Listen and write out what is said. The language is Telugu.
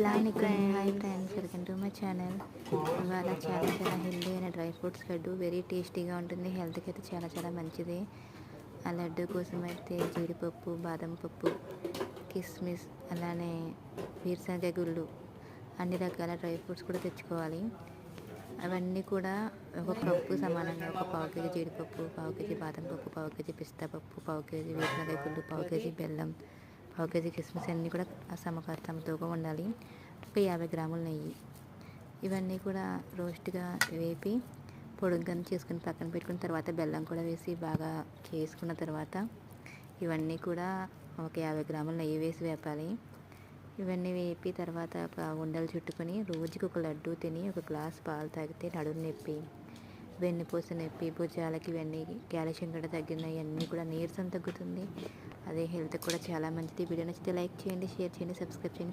Hi friends, welcome to my channel. ఇవాళ చాలా చాలా హెల్దీ అయిన డ్రై ఫ్రూట్స్ లడ్డు, వెరీ టేస్టీగా ఉంటుంది. హెల్త్కి అయితే చాలా చాలా మంచిది. ఆ లడ్డు కోసం అయితే జీడిపప్పు, బాదం పప్పు, కిస్మిస్, అలానే వేరుశనగ గుళ్ళు, అన్ని రకాల డ్రై ఫ్రూట్స్ కూడా తెచ్చుకోవాలి. అవన్నీ కూడా ఒక కప్పు సమానంగా, ఒక పావు కేజీ జీడిపప్పు, పావు కేజీ బాదం పప్పు, పావు కేజీ పిస్తా పప్పు, పావు కేజీ వేరుశనగ గుళ్ళు, పావు కేజీ బెల్లం, పావు కేజీ కిస్మిస్ అన్నీ కూడా సమతూగా ఉండాలి. ఒక 50 గ్రాముల నెయ్యి, ఇవన్నీ కూడా రోస్ట్గా వేపి పొడుగ్గా చేసుకుని పక్కన పెట్టుకున్న తర్వాత బెల్లం కూడా వేసి బాగా చేసుకున్న తర్వాత ఇవన్నీ కూడా ఒక 50 గ్రాముల నెయ్యి వేసి వేపాలి. ఇవన్నీ వేపి తర్వాత ఒక ఉండలు చుట్టుకొని రోజుకి ఒక లడ్డు తిని ఒక గ్లాస్ పాలు తాగితే నడుము నొప్పి, వెన్నుపూస నొప్పి, భుజాలకి ఇవన్నీ కాల్షియం కూడా తగ్గినాయి, అన్నీ కూడా నీరసం తగ్గుతుంది. అదే హెల్త్ కూడా చాలా మంచిది. వీడియో నచ్చితే లైక్ చేయండి, షేర్ చేయండి, సబ్స్క్రైబ్ చేయండి.